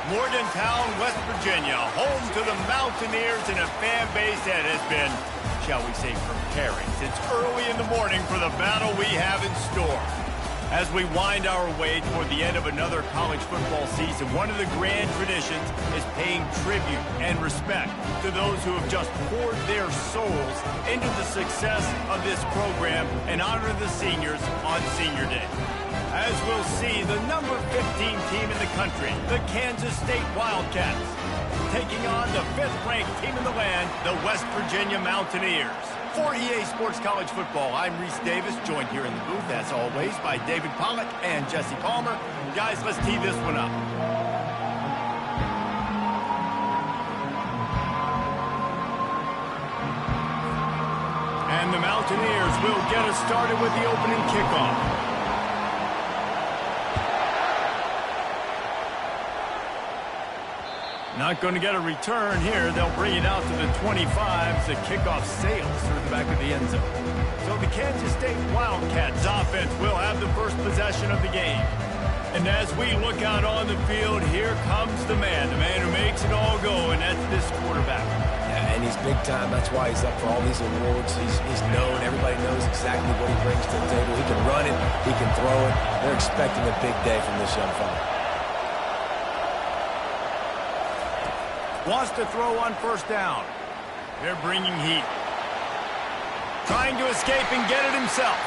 Morgantown, West Virginia, home to the Mountaineers and a fan base that has been, shall we say, preparing since early in the morning for the battle we have in store. As we wind our way toward the end of another college football season, one of the grand traditions is paying tribute and respect to those who have just poured their souls into the success of this program and honor the seniors on Senior Day. As we'll see, the number 15 team in the country, the Kansas State Wildcats, taking on the 5th-ranked team in the land, the West Virginia Mountaineers. For EA Sports College Football, I'm Reese Davis, joined here in the booth, as always, by David Pollack and Jesse Palmer. Guys, let's tee this one up. And the Mountaineers will get us started with the opening kickoff. Not going to get a return here. They'll bring it out to the 25. The kickoff sails through the back of the end zone. So the Kansas State Wildcats offense will have the first possession of the game. And as we look out on the field, here comes the man who makes it all go, and that's this quarterback. Yeah, and he's big time. That's why he's up for all these awards. He's known. Everybody knows exactly what he brings to the table. He can run it. He can throw it. They're expecting a big day from this young fella. Wants to throw on first down. They're bringing heat. Trying to escape and get it himself.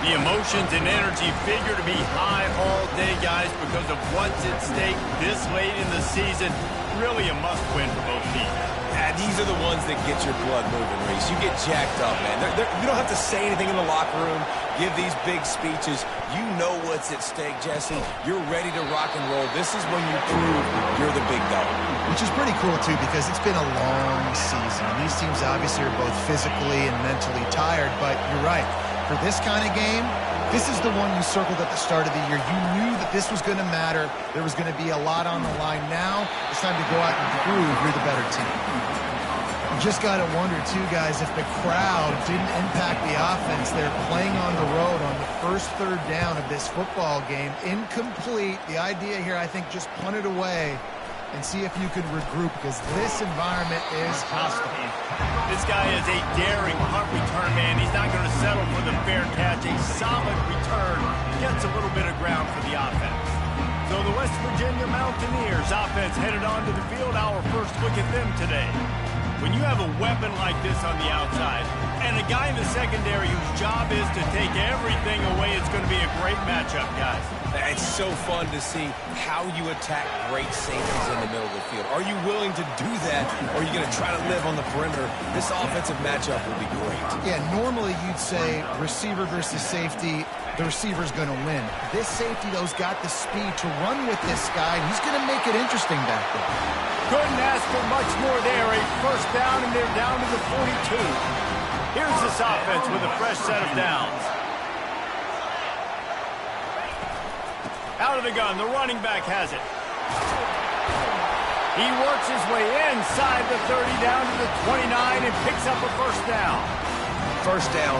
The emotions and energy figure to be high all day, guys, because of what's at stake this late in the season. Really a must-win for both teams. Yeah, these are the ones that get your blood moving, Reese. You get jacked up, man. You don't have to say anything in the locker room, give these big speeches. You know what's at stake, Jesse. You're ready to rock and roll. This is when you prove you're the big dog. Which is pretty cool, too, because it's been a long season. These teams obviously are both physically and mentally tired, but you're right. For this kind of game, this is the one you circled at the start of the year. You knew that this was going to matter. There was going to be a lot on the line. Now it's time to go out and prove you're the better team. You just got to wonder, too, guys, if the crowd didn't impact the offense. They're playing on the road on the first third down of this football game. Incomplete. The idea here, I think, just punt it away and see if you can regroup, because this environment is hostile. This guy is a daring punt return man. He's not going to settle for the fair catch. A solid return gets a little bit of ground for the offense. So the West Virginia Mountaineers offense headed onto the field. Our first look at them today. When you have a weapon like this on the outside and a guy in the secondary whose job is to take everything away, it's going to be a great matchup, guys. It's so fun to see how you attack great safeties in the middle of the field. Are you willing to do that, or are you going to try to live on the perimeter? This offensive matchup will be great. Yeah, normally you'd say receiver versus safety, the receiver's going to win. This safety, though, has got the speed to run with this guy, and he's going to make it interesting back there. Couldn't ask for much more there. A first down, and they're down to the 42. Here's this offense with a fresh set of downs. Out of the gun, the running back has it. He works his way inside the 30, down to the 29, and picks up a first down. First down,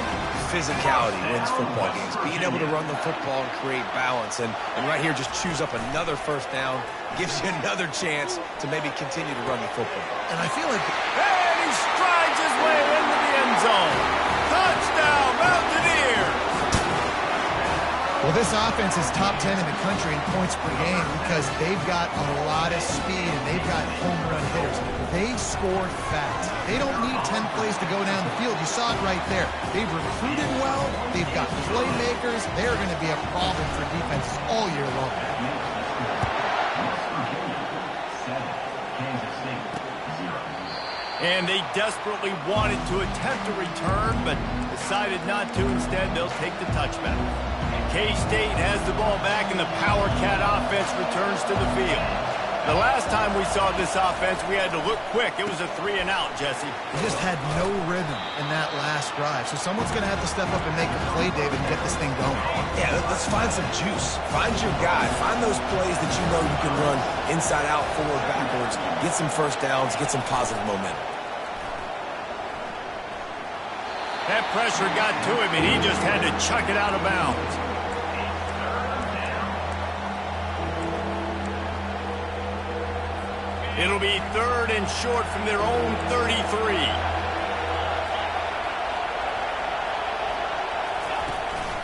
physicality wins football games. Being able to run the football and create balance. And right here, just choose up another first down. Gives you another chance to maybe continue to run the football. And I feel like... And he strides his way into the end zone. Touchdown, Mountaineers! Well, this offense is top 10 in the country in points per game because they've got a lot of speed and they've got home run hitters. They score fast. They don't need 10 plays to go down the field. You saw it right there. They've recruited well. They've got playmakers. They're going to be a problem for defenses all year long. And they desperately wanted to attempt a return, but decided not to. Instead, they'll take the touchback. K-State has the ball back, and the Power Cat offense returns to the field. The last time we saw this offense, we had to look quick. It was a 3-and-out, Jesse. They just had no rhythm in that last drive. So someone's going to have to step up and make a play, David, and get this thing going. Yeah, let's find some juice. Find your guy. Find those plays that you know you can run inside out, forward, backwards. Get some first downs. Get some positive momentum. That pressure got to him, and he just had to chuck it out of bounds. It'll be 3rd and short from their own 33.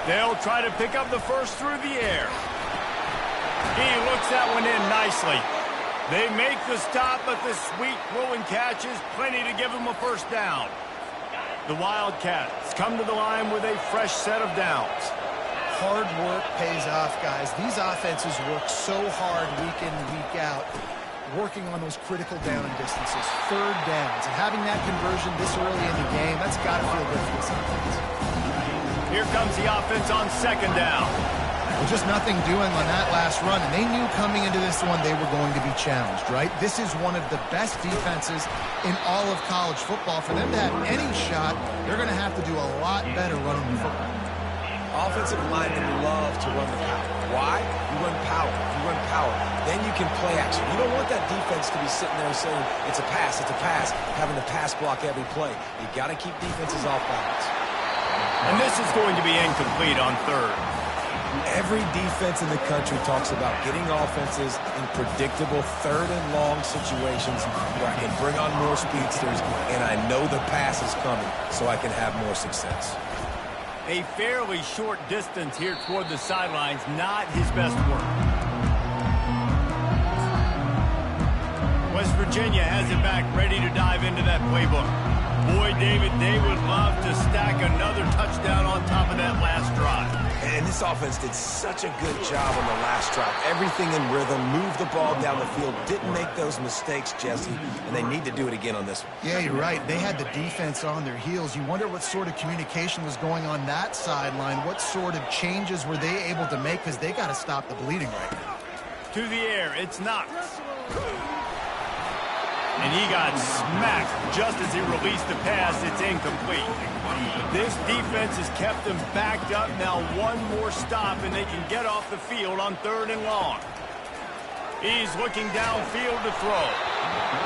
They'll try to pick up the first through the air. He looks that one in nicely. They make the stop, but the sweet throw and catch is plenty to give them a first down. The Wildcats come to the line with a fresh set of downs. Hard work pays off, guys. These offenses work so hard week in and week out, working on those critical down distances, 3rd downs. And having that conversion this early in the game, that's got to feel good for this offense. Here comes the offense on 2nd down. Well, just nothing doing on that last run, and they knew coming into this one they were going to be challenged, right? This is one of the best defenses in all of college football. For them to have any shot, they're going to have to do a lot better running the football. Offensive linemen love to run the power. Why? You run power. You run power. Then you can play action. You don't want that defense to be sitting there saying, it's a pass, having to pass block every play. You got to keep defenses off balance. And this is going to be incomplete on 3rd. Every defense in the country talks about getting offenses in predictable 3rd and long situations where I can bring on more speedsters and I know the pass is coming so I can have more success. A fairly short distance here toward the sidelines, not his best work. West Virginia has it back, ready to dive into that playbook. Boy, David, they would love to stack another touchdown on top of that last drive. And this offense did such a good job on the last drive. Everything in rhythm, moved the ball down the field, didn't make those mistakes, Jesse, and they need to do it again on this one. Yeah, you're right. They had the defense on their heels. You wonder what sort of communication was going on that sideline. What sort of changes were they able to make, because they got to stop the bleeding right now. To the air, it's Knox. And he got smacked just as he released the pass. It's incomplete. This defense has kept them backed up. Now one more stop, and they can get off the field on 3rd and long. He's looking downfield to throw.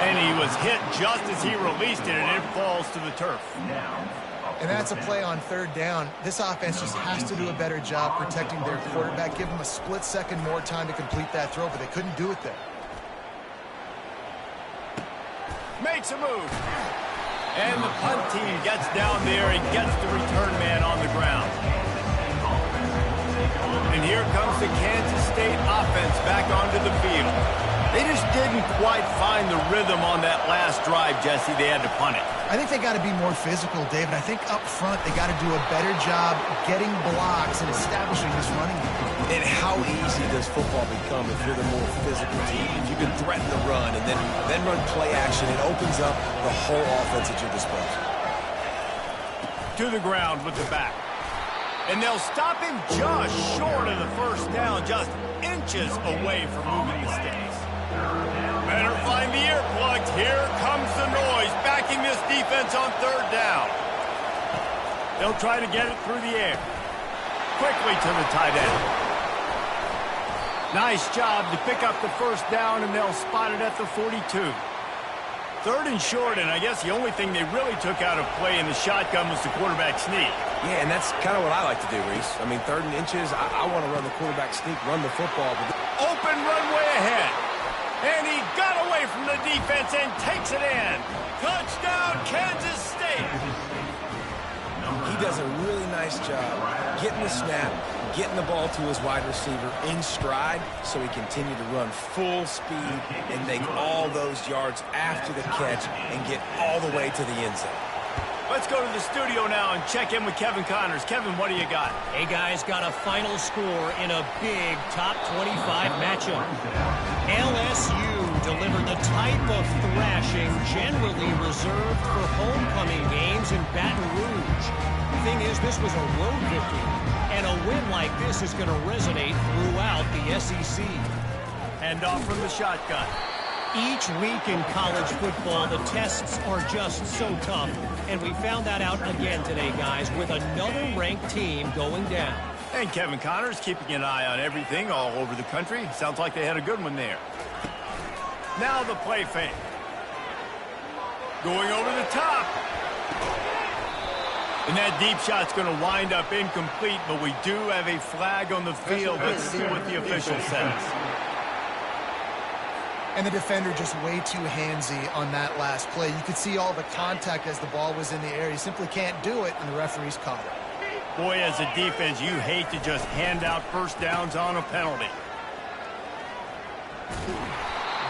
And he was hit just as he released it, and it falls to the turf. And that's a play on 3rd down. This offense just has to do a better job protecting their quarterback. Give them a split second more time to complete that throw, but they couldn't do it there. Makes a move. And the punt team gets down there and gets the return man on the ground. And here comes the Kansas State offense back onto the field. They just didn't quite find the rhythm on that last drive, Jesse. They had to punt it. I think they got to be more physical, David. I think up front they got to do a better job getting blocks and establishing this running game. And how easy does football become if you're the more physical team? If you can threaten the run and then run play action, it opens up the whole offense at your disposal. To the ground with the back. And they'll stop him just short of the first down, just inches away from moving the stakes. Better find the earplugs. Here comes the noise, backing this defense on 3rd down. They'll try to get it through the air. Quickly to the tight end. Nice job to pick up the first down, and they'll spot it at the 42. 3rd and short, and I guess the only thing they really took out of play in the shotgun was the quarterback sneak. Yeah, and that's kind of what I like to do, Reese. I mean, 3rd and inches, I want to run the quarterback sneak, run the football. But open runway ahead. And he got away from the defense and takes it in. Touchdown, Kansas State. He does a really nice job getting the snap, getting the ball to his wide receiver in stride so he continued to run full speed and make all those yards after the catch and get all the way to the end zone. Let's go to the studio now and check in with Kevin Connors. Kevin, what do you got? Hey, guys, got a final score in a big top 25 matchup. LSU delivered the type of thrashing generally reserved for homecoming games in Baton Rouge. The thing is, this was a road victory, and a win like this is going to resonate throughout the SEC. Hand off from the shotgun. Each week in college football, the tests are just so tough, and we found that out again today, guys, with another ranked team going down. And Kevin Connors keeping an eye on everything all over the country. Sounds like they had a good one there. Now the play fake. Going over the top. And that deep shot's going to wind up incomplete, but we do have a flag on the field. Let's see what the official says. And the defender just way too handsy on that last play. You could see all the contact as the ball was in the air. He simply can't do it, and the referee's caught it. Boy, as a defense, you hate to just hand out first downs on a penalty.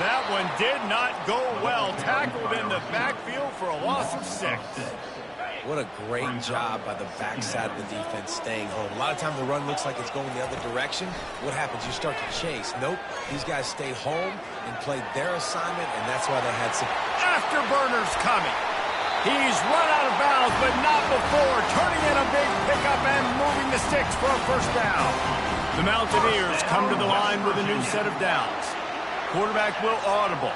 That one did not go well. Tackled in the backfield for a loss of 6. What a great job by the backside of the defense staying home. A lot of times the run looks like it's going the other direction. What happens? You start to chase. Nope. These guys stayed home and played their assignment, and that's why they had some afterburners coming. He's run out of bounds, but not before. Turning in a big pickup and moving the sticks for a first down. The Mountaineers come to the line with a new set of downs. Quarterback will audible.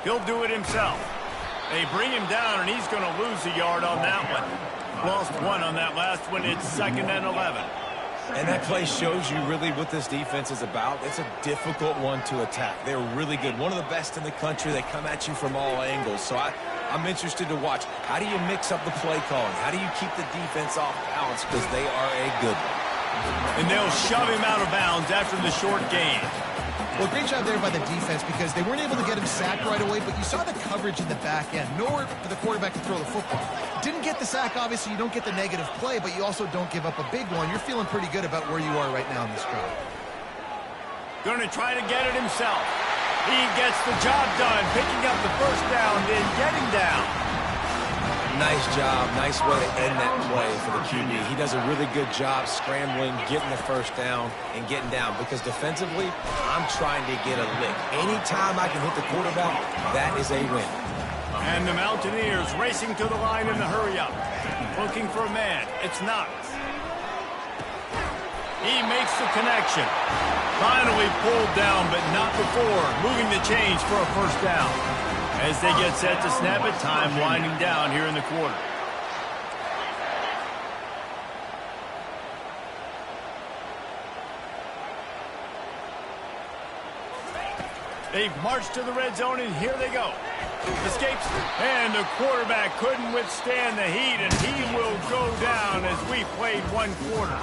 He'll do it himself. They bring him down, and he's going to lose a yard on that one. Lost 1 on that last one. It's 2nd and 11. And that play shows you really what this defense is about. It's a difficult one to attack. They're really good. One of the best in the country. They come at you from all angles. So I'm interested to watch. How do you mix up the play calling? How do you keep the defense off balance? Because they are a good one. And they'll shove him out of bounds after the short gain. Well, great job there by the defense because they weren't able to get him sacked right away, but you saw the coverage in the back end. Nowhere for the quarterback to throw the football. Didn't get the sack, obviously. You don't get the negative play, but you also don't give up a big one. You're feeling pretty good about where you are right now in this drive. Going to try to get it himself. He gets the job done, picking up the first down, then getting down. Nice job. Nice way to end that play for the QB. He does a really good job scrambling, getting the first down, and getting down. Because defensively, I'm trying to get a lick. Anytime I can hit the quarterback, that is a win. And the Mountaineers racing to the line in the hurry-up. Looking for a man. It's Knox. He makes the connection. Finally pulled down, but not before. Moving the chains for a first down. As they get set to snap it, time winding down here in the quarter. They've marched to the red zone, and here they go. Escapes, and the quarterback couldn't withstand the heat, and he will go down as we played one quarter.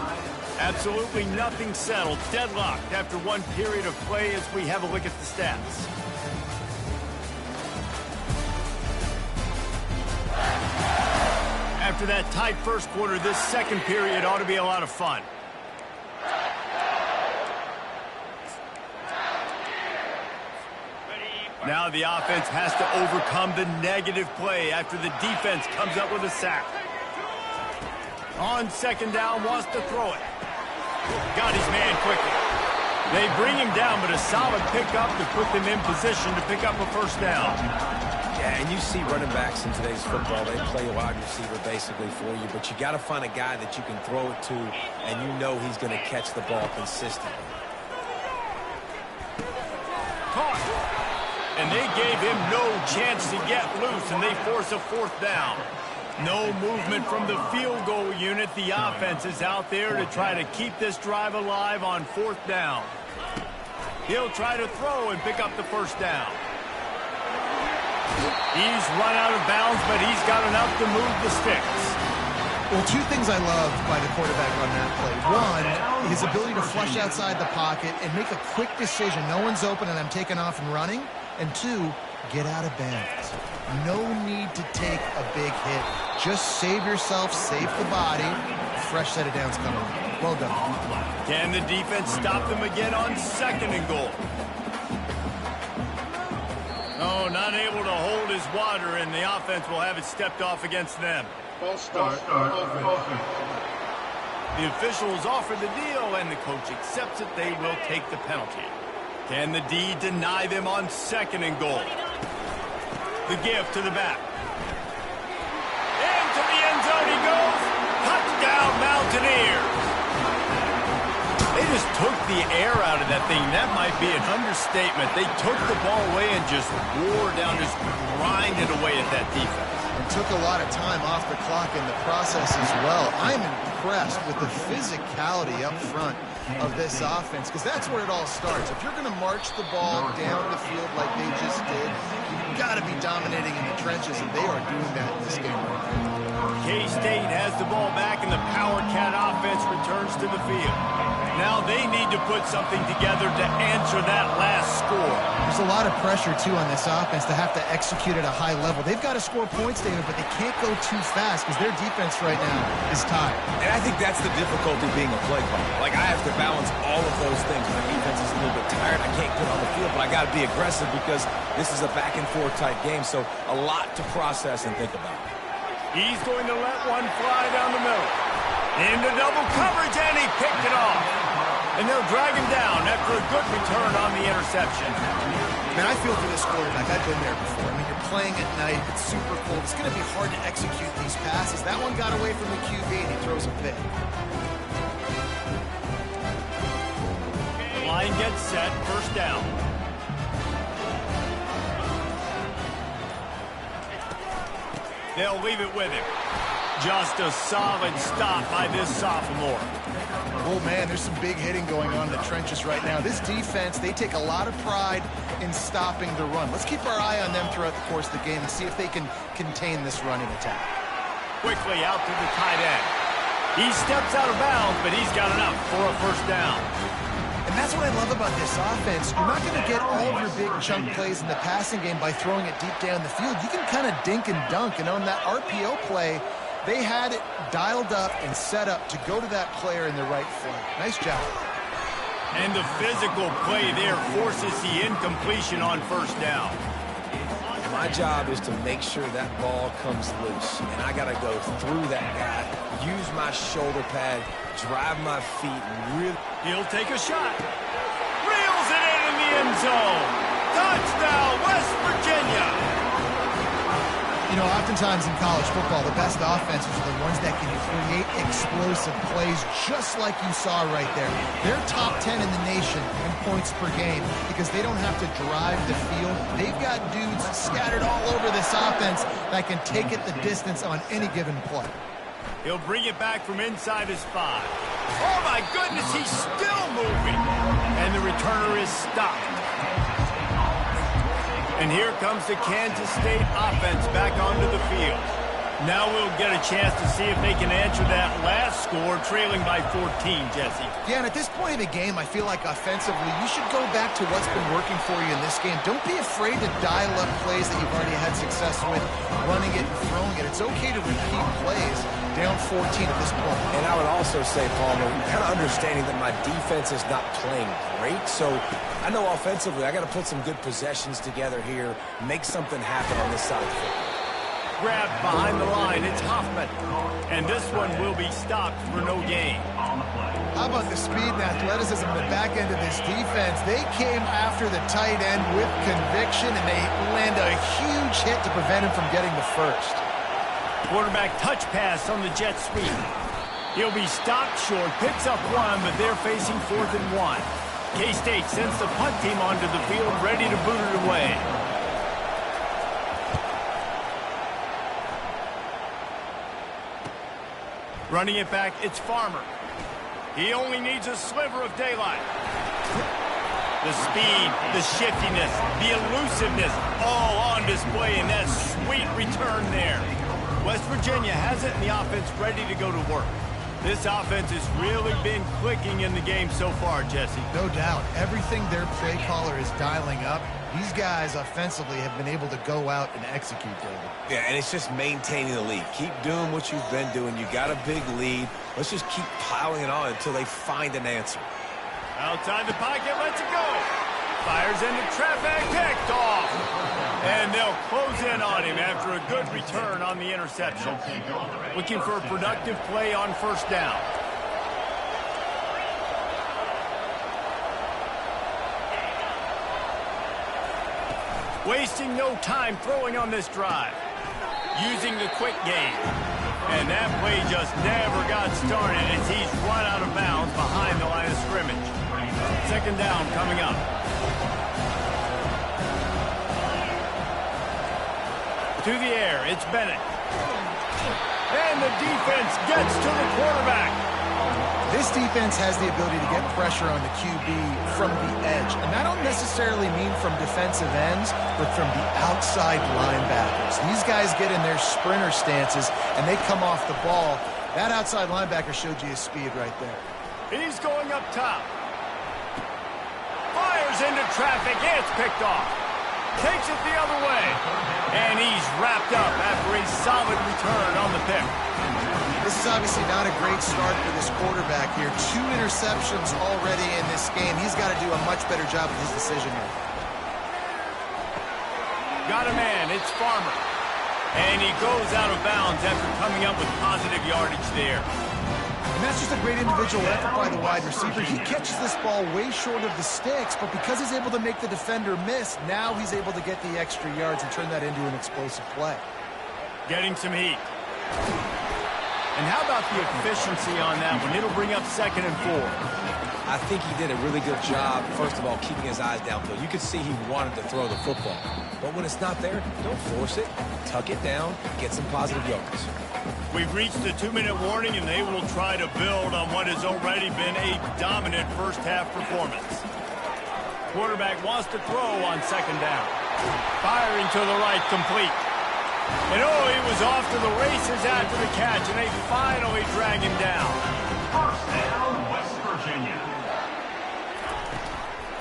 Absolutely nothing settled, deadlocked after one period of play as we have a look at the stats. After that tight first quarter, this second period ought to be a lot of fun. Now the offense has to overcome the negative play after the defense comes up with a sack. On second down, wants to throw it. Got his man quickly. They bring him down, but a solid pickup to put them in position to pick up a first down. Yeah, and you see running backs in today's football, they play a wide receiver basically for you, but you got to find a guy that you can throw it to, and you know he's going to catch the ball consistently. Caught. And they gave him no chance to get loose, and they force a fourth down. No movement from the field goal unit. The offense is out there to try to keep this drive alive on fourth down. He'll try to throw and pick up the first down. He's run out of bounds, but he's got enough to move the sticks. Well, two things I loved by the quarterback on that play. One, his ability to flush outside the pocket and make a quick decision. No one's open and I'm taking off and running. And two, get out of bounds. No need to take a big hit. Just save yourself, save the body. Fresh set of downs coming. Well done. Can the defense stop them again on second and goal? No, not able to hold his water, and the offense will have it stepped off against them. False start. The officials offer the deal, and the coach accepts it. They will take the penalty. Can the D deny them on second and goal? The give to the back. Into the end zone he goes. Touchdown, Mountaineers. They just took the air out of that thing. That might be an understatement. They took the ball away and just wore down, just grinded away at that defense. And took a lot of time off the clock in the process as well. I'm impressed with the physicality up front of this offense, because that's where it all starts. If you're going to march the ball down the field like they just did, you've got to be dominating in the trenches, and they are doing that in this game right now. K-State has the ball back, and the Power Cat offense offense returns to the field. Now they need to put something together to answer that last score. There's a lot of pressure, too, on this offense to have to execute at a high level. They've got to score points, David, but they can't go too fast because their defense right now is tired. And I think that's the difficulty being a play caller. Like, I have to balance all of those things. My defense is a little bit tired. I can't get on the field, but I got to be aggressive because this is a back-and-forth type game, so a lot to process and think about. He's going to let one fly down the middle. Into double coverage, and he picked it off. And they'll drag him down after a good return on the interception. Man, I feel for this quarterback. I've been there before. I mean, you're playing at night. It's super cold. It's going to be hard to execute these passes. That one got away from the QB, and he throws a pick. Line gets set, first down. They'll leave it with him. Just a solid stop by this sophomore. Oh, man, there's some big hitting going on in the trenches right now. This defense, they take a lot of pride in stopping the run. Let's keep our eye on them throughout the course of the game and see if they can contain this running attack. Quickly out to the tight end. He steps out of bounds, but he's got enough for a first down. And that's what I love about this offense. You're not going to get all of your big chunk plays in the passing game by throwing it deep down the field. You can kind of dink and dunk, and on that RPO play, they had it dialed up and set up to go to that player in the right flank. Nice job. And the physical play there forces the incompletion on first down. My job is to make sure that ball comes loose, and I got to go through that guy, use my shoulder pad, drive my feet, and really... He'll take a shot. Reels it in the end zone. Touchdown, West Virginia. You know, oftentimes in college football, the best offenses are the ones that can create explosive plays just like you saw right there. They're top 10 in the nation in points per game because they don't have to drive the field. They've got dudes scattered all over this offense that can take it the distance on any given play. He'll bring it back from inside his 5. Oh, my goodness, he's still moving. And the returner is stopped. And here comes the Kansas State offense back onto the field. Now we'll get a chance to see if they can answer that last score, trailing by 14, Jesse. Yeah, and at this point in the game, I feel like offensively, you should go back to what's been working for you in this game. Don't be afraid to dial up plays that you've already had success with, running it and throwing it. It's okay to repeat plays down 14 at this point. And I would also say, Palmer, kind of understanding that my defense is not playing great, so I know offensively I got to put some good possessions together here, make something happen on this side of the football. Grabbed behind the line, it's Hoffman. And this one will be stopped for no gain. How about the speed and athleticism in the back end of this defense? They came after the tight end with conviction, and they land a huge hit to prevent him from getting the first. Quarterback touch pass on the jet sweep. He'll be stopped short, picks up one, but they're facing 4th and 1. K-State sends the punt team onto the field, ready to boot it away. Running it back, it's Farmer. He only needs a sliver of daylight. The speed, the shiftiness, the elusiveness, all on display in that sweet return there. West Virginia has it, and the offense ready to go to work. This offense has really been clicking in the game so far, Jesse. No doubt. Everything their play caller is dialing up, these guys offensively have been able to go out and execute, David. Yeah, and it's just maintaining the lead. Keep doing what you've been doing. You got a big lead. Let's just keep piling it on until they find an answer. Outside the pocket, lets it go. Fires into traffic, picked off. And they'll close in on him after a good return on the interception. Looking for a productive play on first down. Wasting no time throwing on this drive. Using the quick game. And that play just never got started as he's run out of bounds behind the line of scrimmage. 2nd down coming up. To the air, it's Bennett. And the defense gets to the quarterback. This defense has the ability to get pressure on the QB from the edge. And I don't necessarily mean from defensive ends, but from the outside linebackers. These guys get in their sprinter stances, and they come off the ball That outside linebacker showed you his speed right there. He's going up top. Fires into traffic. It's picked off. Takes it the other way. And he's wrapped up after a solid return on the pick. This is obviously not a great start for this quarterback here. 2 interceptions already in this game. He's got to do a much better job with his decision here. Got a man. It's Farmer. And he goes out of bounds after coming up with positive yardage there. And that's just a great individual effort by the wide receiver. He catches this ball way short of the sticks, but because he's able to make the defender miss, now he's able to get the extra yards and turn that into an explosive play. Getting some heat. And how about the efficiency on that one? It'll bring up 2nd and 4. I think he did a really good job, first of all, keeping his eyes downfield. You could see he wanted to throw the football. But when it's not there, don't force it. Tuck it down, get some positive yardage. We've reached the 2-minute warning, and they will try to build on what has already been a dominant first-half performance. Quarterback wants to throw on 2nd down. Firing to the right, complete. And he was off to the races after the catch, and they finally drag him down. First down, West Virginia.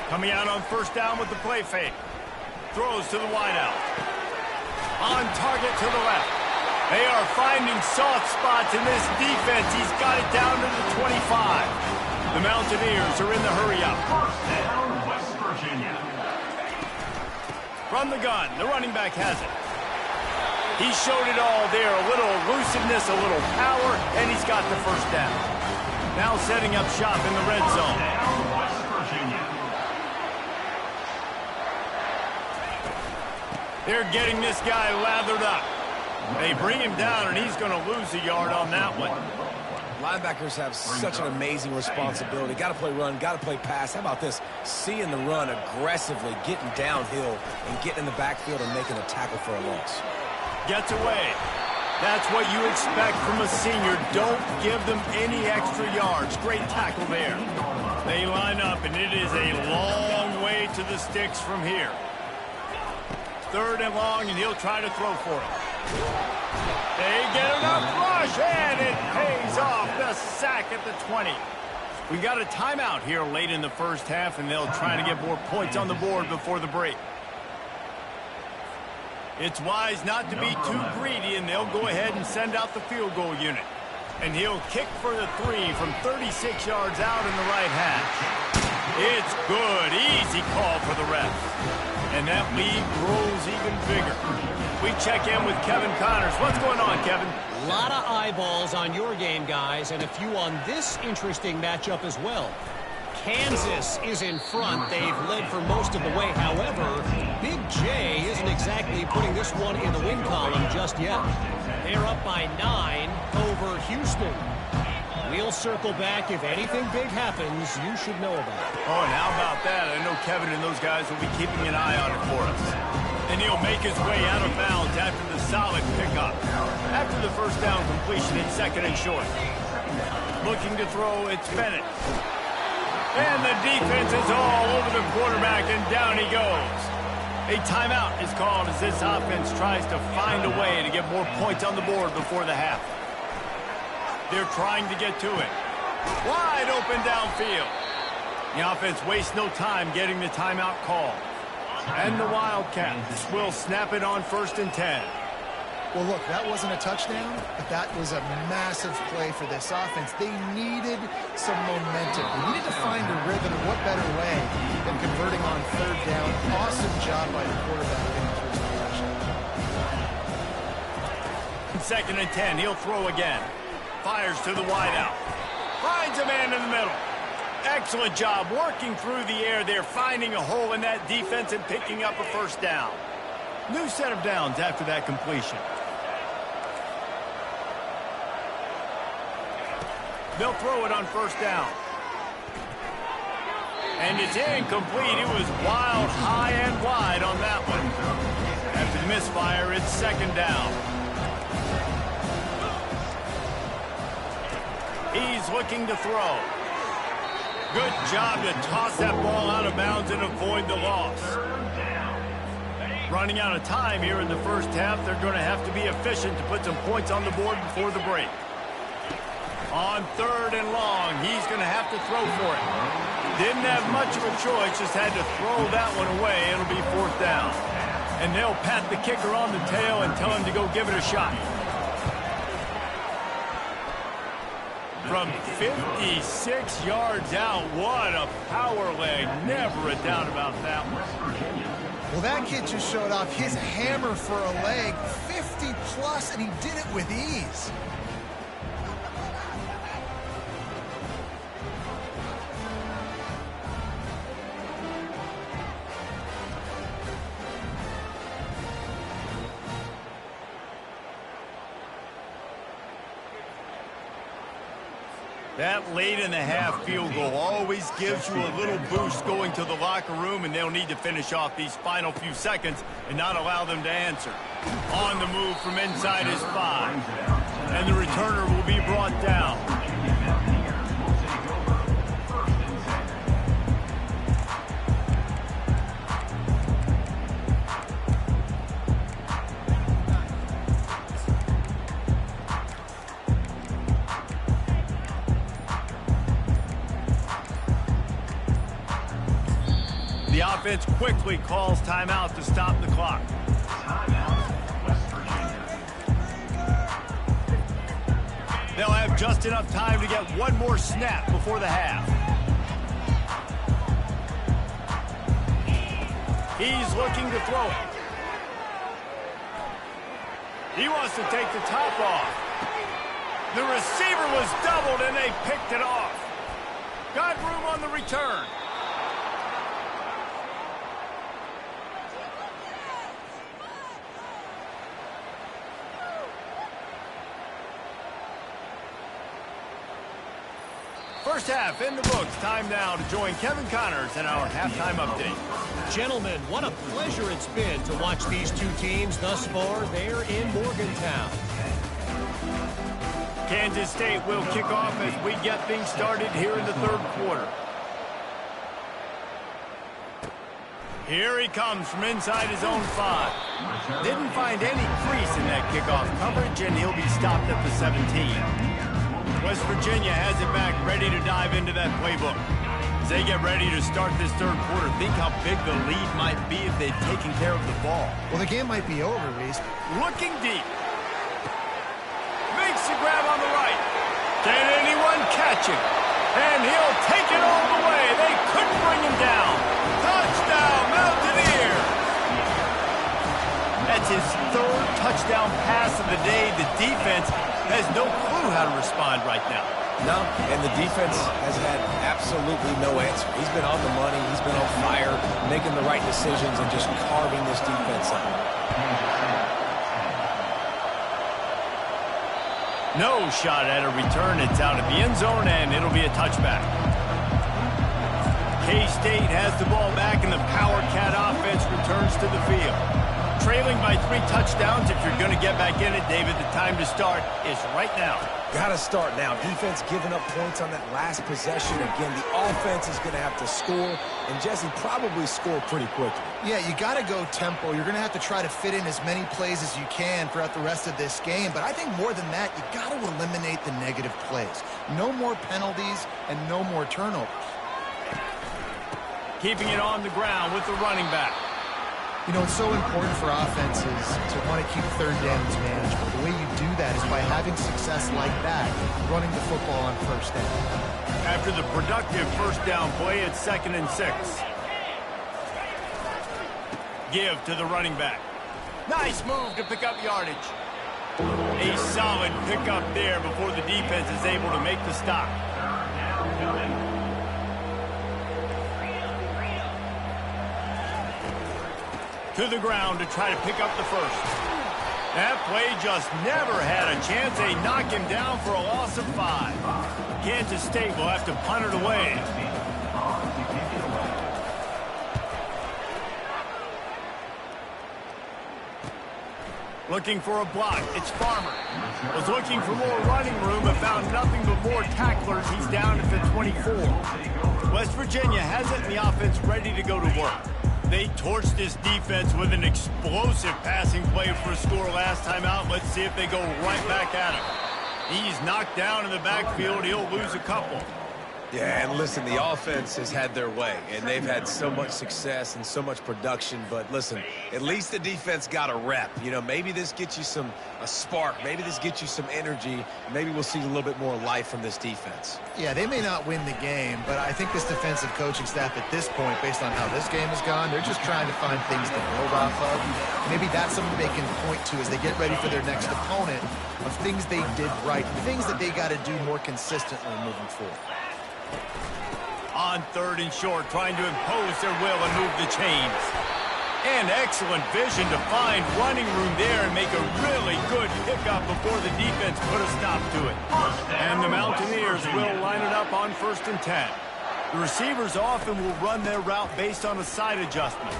Coming out on 1st down with the play fake. Throws to the wideout. On target to the left. They are finding soft spots in this defense. He's got it down to the 25. The Mountaineers are in the hurry-up. First down, West Virginia. From the gun, the running back has it. He showed it all there. A little elusiveness, a little power, and he's got the 1st down. Now setting up shop in the red zone. Down, West Virginia. They're getting this guy lathered up. They bring him down, and he's going to lose a yard on that one. Linebackers have such an amazing responsibility. Got to play run, got to play pass. How about this? Seeing the run aggressively, getting downhill, and getting in the backfield and making a tackle for a loss. Gets away. That's what you expect from a senior. Don't give them any extra yards. Great tackle there. They line up, and it is a long way to the sticks from here. 3rd and long, and he'll try to throw for it. They get enough rush, and it pays off. The sack at the 20. We got a timeout here late in the first half, and they'll try to get more points on the board before the break. It's wise not to be too greedy, and they'll go ahead and send out the field goal unit. And he'll kick for the 3 from 36 yards out in the right hash. It's good. Easy call for the refs. And that lead grows even bigger. We check in with Kevin Connors. What's going on, Kevin? A lot of eyeballs on your game, guys, and a few on this interesting matchup as well. Kansas is in front. They've led for most of the way. However, Big J isn't exactly putting this one in the win column just yet. They're up by 9 over Houston. We'll circle back. If anything big happens, you should know about it. Oh, and how about that? I know Kevin and those guys will be keeping an eye on it for us. And he'll make his way out of bounds after the solid pickup. After the 1st down completion, it's 2nd and short. Looking to throw, it's Bennett. And the defense is all over the quarterback, and down he goes. A timeout is called as this offense tries to find a way to get more points on the board before the half. They're trying to get to it. Wide open downfield. The offense wastes no time getting the timeout call. And the Wildcats will snap it on 1st and 10. Well, look, that wasn't a touchdown, but that was a massive play for this offense. They needed some momentum. They needed to find a rhythm, and what better way than converting on 3rd down. Awesome job by the quarterback in the first possession. 2nd and 10, he'll throw again. Fires to the wideout. Finds a man in the middle. Excellent job working through the air there, finding a hole in that defense and picking up a 1st down. New set of downs after that completion. They'll throw it on 1st down. And it's incomplete. It was wild, high and wide on that one. After the misfire, it's 2nd down. He's looking to throw. Good job to toss that ball out of bounds and avoid the loss. Running out of time here in the first half. They're going to have to be efficient to put some points on the board before the break. On 3rd and long, he's going to have to throw for it. Didn't have much of a choice, just had to throw that one away. It'll be 4th down. And they'll pat the kicker on the tail and tell him to go give it a shot. From 56 yards out, what a power leg. Never a doubt about that one. Well, that kid just showed off his hammer for a leg, 50-plus, and he did it with ease. That late in the half field goal always gives you a little boost going to the locker room, and they'll need to finish off these final few seconds and not allow them to answer. On the move from inside his 5. And the returner will be brought down. The offense quickly calls timeout to stop the clock. Timeout, West Virginia. They'll have just enough time to get one more snap before the half. He's looking to throw it. He wants to take the top off. The receiver was doubled and they picked it off. Got room on the return. First half in the books. Time now to join Kevin Connors in our halftime update. Gentlemen, what a pleasure it's been to watch these two teams thus far there in Morgantown. Kansas State will kick off as we get things started here in the 3rd quarter. Here he comes from inside his own 5. Didn't find any crease in that kickoff coverage, and he'll be stopped at the 17. West Virginia has it back, ready to dive into that playbook. As they get ready to start this 3rd quarter, think how big the lead might be if they've taken care of the ball. Well, the game might be over, Reese. Looking deep. Makes the grab on the right. Can anyone catch him? And he'll take it all the way. They couldn't bring him down. Touchdown, Mountaineers! That's his 3rd touchdown pass of the day. The defense has no clue how to respond right now. No, and the defense has had absolutely no answer. He's been on the money. He's been on fire, making the right decisions and just carving this defense up. No shot at a return. It's out of the end zone, and it'll be a touchback. K-State has the ball back, and the Power Cat offense returns to the field. Trailing by 3 touchdowns. If you're going to get back in it, David, the time to start is right now. Got to start now. Defense giving up points on that last possession. Again, the offense is going to have to score, and Jesse probably score pretty quickly. Yeah, you got to go tempo. You're going to have to try to fit in as many plays as you can throughout the rest of this game. But I think more than that, you got to eliminate the negative plays. No more penalties and no more turnovers. Keeping it on the ground with the running back. You know, it's so important for offenses to want to keep 3rd downs manageable. The way you do that is by having success like that, running the football on 1st down. After the productive 1st down play, it's 2nd and 6. Give to the running back. Nice move to pick up yardage. A solid pickup there before the defense is able to make the stop. To the ground to try to pick up the 1st. That play just never had a chance. They knock him down for a loss of 5. Kansas State will have to punt it away. Looking for a block. It's Farmer. Was looking for more running room but found nothing but more tacklers. He's down at the 24. West Virginia has it in the offense ready to go to work. They torched this defense with an explosive passing play for a score last time out. Let's see if they go right back at him. He's knocked down in the backfield. He'll lose a couple. Yeah, and listen, the offense has had their way, and they've had so much success and so much production. But listen, at least the defense got a rep. You know, maybe this gets you a spark. Maybe this gets you some energy. Maybe we'll see a little bit more life from this defense. Yeah, they may not win the game, but I think this defensive coaching staff at this point, based on how this game has gone, they're just trying to find things to build off of. Maybe that's something they can point to as they get ready for their next opponent of things they did right, things that they got to do more consistently moving forward. On 3rd and short, trying to impose their will and move the chains. And excellent vision to find running room there and make a really good pickup before the defense put a stop to it. And the Mountaineers will line it up on 1st and 10. The receivers often will run their route based on a side adjustment.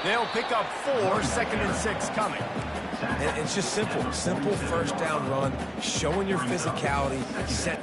They'll pick up 4, 2nd and 6 coming. And it's just simple 1st down run, showing your physicality, set.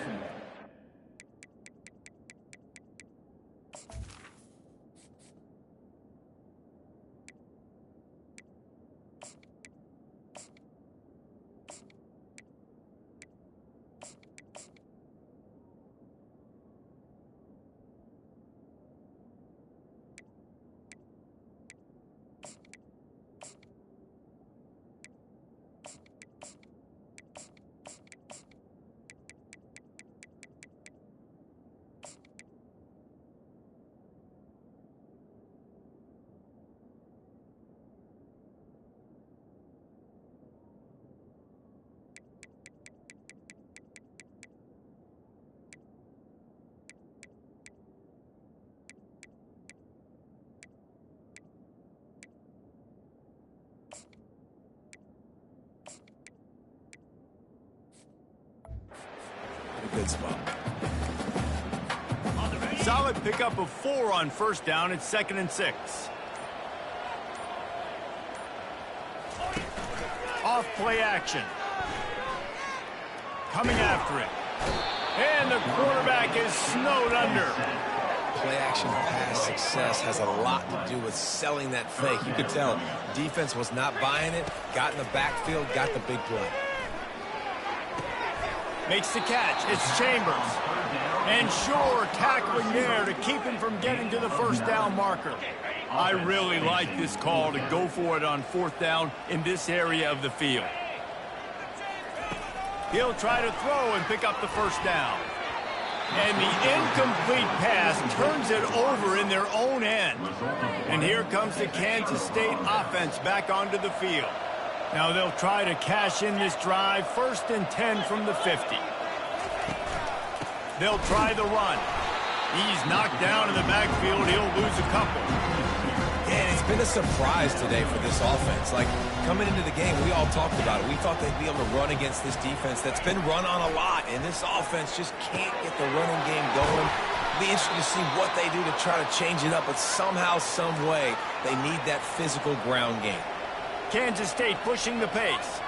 Good spot. Solid pickup of 4 on 1st down. It's 2nd and 6. Off play action. Coming after it. And the quarterback is snowed under. Play action pass success has a lot to do with selling that fake. You could tell defense was not buying it, got in the backfield, got the big play. Makes the catch. It's Chambers. And sure, tackling there to keep him from getting to the 1st down marker. I really like this call to go for it on 4th down in this area of the field. He'll try to throw and pick up the 1st down. And the incomplete pass turns it over in their own end. And here comes the Kansas State offense back onto the field. Now they'll try to cash in this drive. 1st and 10 from the 50. They'll try the run. He's knocked down in the backfield. He'll lose a couple. And it's been a surprise today for this offense. Like, coming into the game, we all talked about it. We thought they'd be able to run against this defense that's been run on a lot. And this offense just can't get the running game going. It'll be interesting to see what they do to try to change it up. But somehow, some way, they need that physical ground game. Kansas State pushing the pace.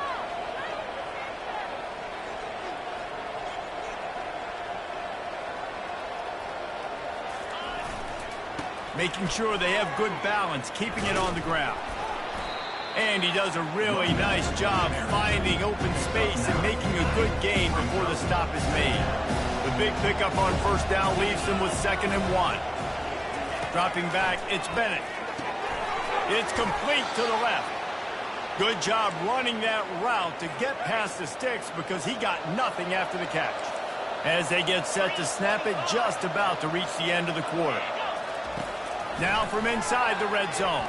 Making sure they have good balance, keeping it on the ground. And he does a really nice job finding open space and making a good gain before the stop is made. The big pickup on 1st down leaves them with 2nd and 1. Dropping back, it's Bennett. It's complete to the left. Good job running that route to get past the sticks because he got nothing after the catch. As they get set to snap it, just about to reach the end of the quarter. Now from inside the red zone.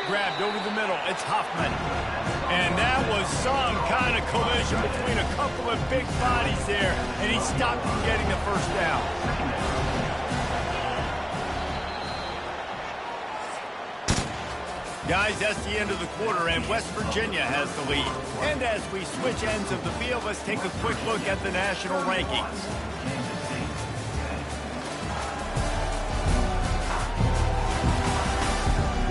Grabbed over the middle, it's Huffman. And that was some kind of collision between a couple of big bodies there, and he stopped from getting the 1st down. Guys, that's the end of the quarter, and West Virginia has the lead. And as we switch ends of the field, let's take a quick look at the national rankings.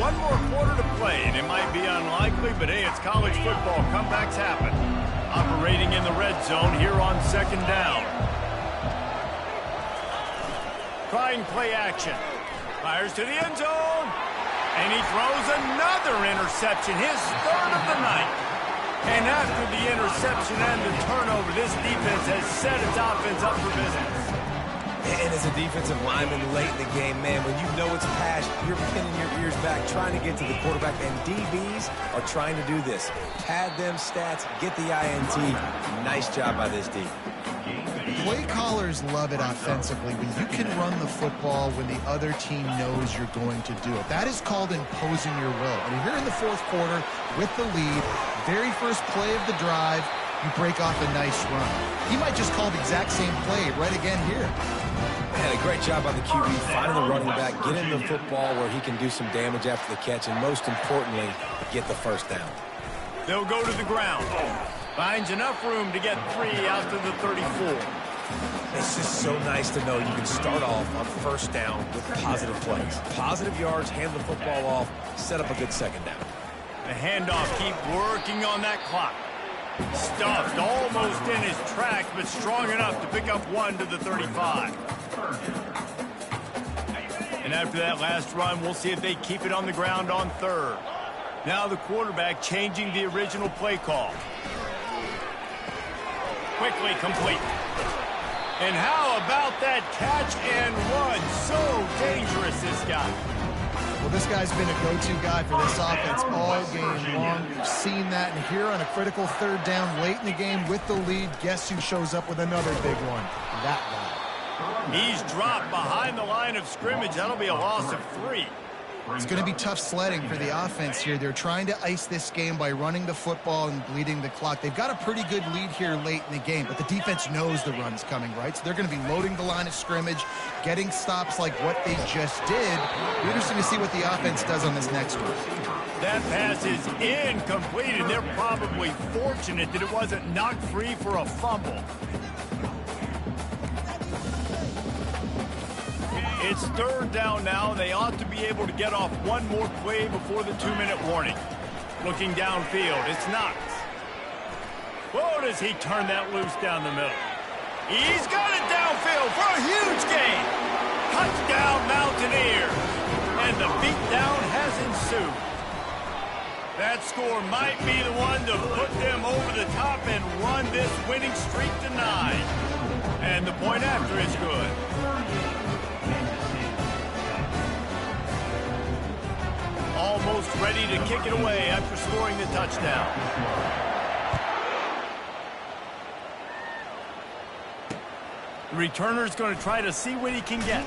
One more quarter to play, and it might be unlikely, but hey, it's college football. Comebacks happen. Operating in the red zone here on 2nd down. Trying play action. Fires to the end zone. And he throws another interception, his 3rd of the night. And after the interception and the turnover, this defense has set its offense up for business. And as a defensive lineman late in the game, man, when you know it's past, you're pinning your ears back, trying to get to the quarterback, and DBs are trying to do this. Pad them stats, get the INT. Nice job by this D. Play callers love it offensively when you can run the football when the other team knows you're going to do it. That is called imposing your will. And here in the fourth quarter with the lead, very first play of the drive, you break off a nice run. He might just call the exact same play right again here. Man, a great job by the QB, finding the running back, getting the football where he can do some damage after the catch, and most importantly, get the first down. They'll go to the ground. Finds enough room to get 3 out to the 34. It's just so nice to know you can start off on first down with positive plays. Positive yards, hand the football off, set up a good second down. The handoff, keep working on that clock. Stuffed almost in his tracks, but strong enough to pick up 1 to the 35. And after that last run, we'll see if they keep it on the ground on third. Now the quarterback changing the original play call. Quickly complete. And how about that catch and run? So dangerous, this guy. Well, this guy's been a go-to guy for this offense all game long. You've seen that, and here on a critical third down late in the game with the lead, guess who shows up with another big one? That guy. He's dropped behind the line of scrimmage. That'll be a loss of 3. It's going to be tough sledding for the offense here. They're trying to ice this game by running the football and bleeding the clock. They've got a pretty good lead here late in the game, but the defense knows the run's coming, right? So they're going to be loading the line of scrimmage, getting stops like what they just did. It'll be interesting to see what the offense does on this next one. That pass is incomplete, and they're probably fortunate that it wasn't knocked free for a fumble. It's third down now. They ought to be able to get off one more play before the 2-minute warning. Looking downfield, it's Knox. Whoa, does he turn that loose down the middle. He's got it downfield for a huge gain. Touchdown Mountaineers. And the beatdown has ensued. That score might be the one to put them over the top and run this winning streak to 9. And the point after is good. Almost ready to kick it away after scoring the touchdown. The returner's going to try to see what he can get.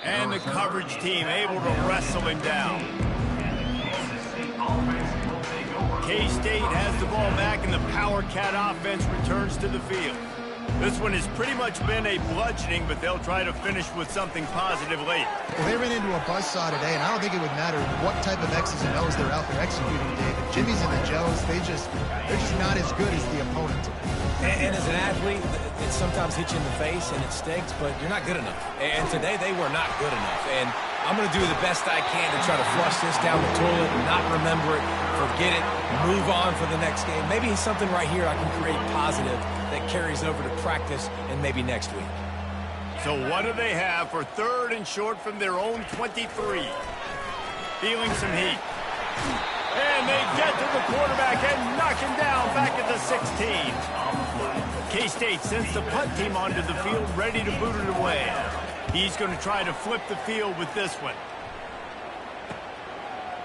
And the coverage team able to wrestle him down. K-State has the ball back, and the Power Cat offense returns to the field. This one has pretty much been a bludgeoning, but they'll try to finish with something positive late. Well, they ran into a buzzsaw today, and I don't think it would matter what type of X's and O's they're out there executing, David. Jimmy's and the Joes, they're just not as good as the opponent. And as an athlete, it sometimes hits you in the face and it stinks, but you're not good enough. And today they were not good enough. And I'm going to do the best I can to try to flush this down the toilet, not remember it, forget it, move on for the next game. Maybe something right here I can create positive that carries over to practice and maybe next week. So what do they have for third and short from their own 23? Feeling some heat. And they get to the quarterback and knock him down back at the 16. K-State sends the punt team onto the field, ready to boot it away. He's going to try to flip the field with this one.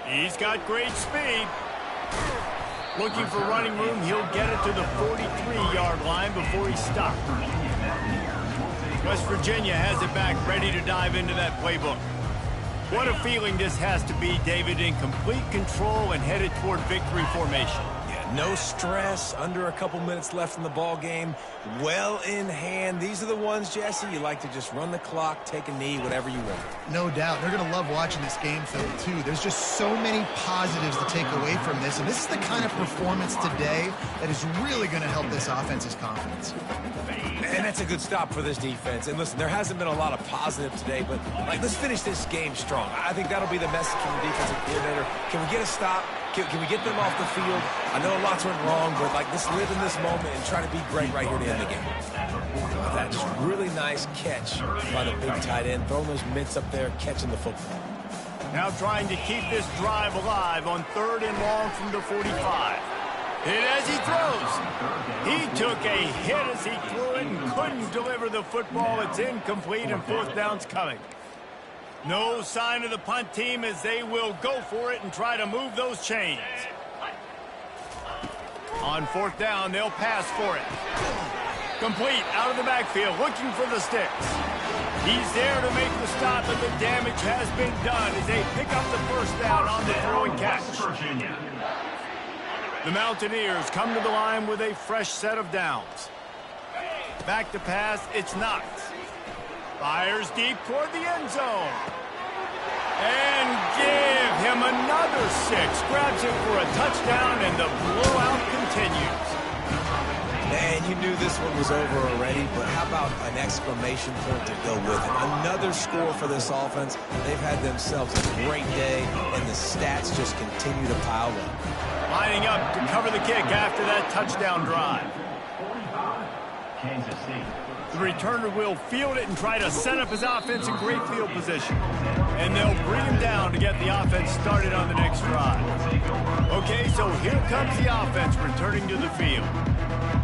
He's got great speed. Looking for running room, he'll get it to the 43-yard line before he's stopped. West Virginia has it back, ready to dive into that playbook. What a feeling this has to be, David, in complete control and headed toward victory formation. Yeah, no stress, under a couple minutes left in the ball game, well in hand. These are the ones, Jesse, you like to just run the clock, take a knee, whatever you want. No doubt. They're going to love watching this game film, too. There's just so many positives to take away from this, and this is the kind of performance today that is really going to help this offense's confidence. And that's a good stop for this defense. And listen, there hasn't been a lot of positive today, but let's finish this game strong. I think that'll be the message from the defensive coordinator. Can we get a stop? Can we get them off the field? I know lots went wrong, but let's live in this moment and try to be great right here to end the game. That just really nice catch by the big tight end, throwing those mitts up there, catching the football. Now trying to keep this drive alive on third and long from the 45. Hit as he throws. He took a hit as he threw it and couldn't deliver the football. It's incomplete and fourth down's coming. No sign of the punt team as they will go for it and try to move those chains. On fourth down, they'll pass for it. Complete out of the backfield, looking for the sticks. He's there to make the stop, but the damage has been done as they pick up the first down on the throwing catch. The Mountaineers come to the line with a fresh set of downs. Back to pass, it's Knox. Fires deep toward the end zone. And give him another 6. Grabs it for a touchdown, and the blowout continues. Man, you knew this one was over already, but how about an exclamation point to go with it? Another score for this offense. They've had themselves a great day, and the stats just continue to pile up. Lining up to cover the kick after that touchdown drive. Kansas City. The returner will field it and try to set up his offense in great field position. And they'll bring him down to get the offense started on the next drive. Okay, so here comes the offense returning to the field.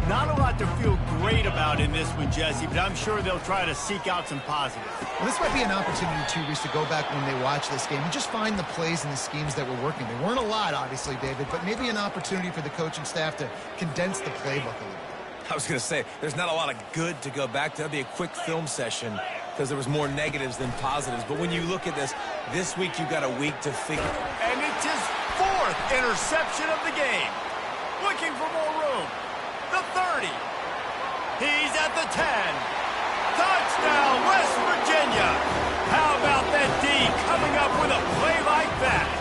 Not a lot to feel great about in this one, Jesse, but I'm sure they'll try to seek out some positives. Well, this might be an opportunity, too, Reese, to go back when they watch this game and just find the plays and the schemes that were working. There weren't a lot, obviously, David, but maybe an opportunity for the coaching staff to condense the playbook a little. I was going to say, there's not a lot of good to go back to. That'd be a quick film session because there was more negatives than positives. But when you look at this week you've got a week to figure. And it's his 4th interception of the game. Looking for more room. The 30. He's at the 10. Touchdown, West Virginia. How about that D coming up with a play like that?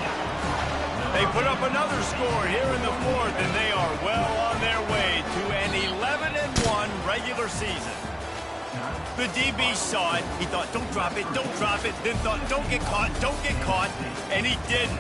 They put up another score here in the 4th, and they are well on their way to an 11-1 regular season. The DB saw it. He thought, don't drop it, then thought, don't get caught, and he didn't.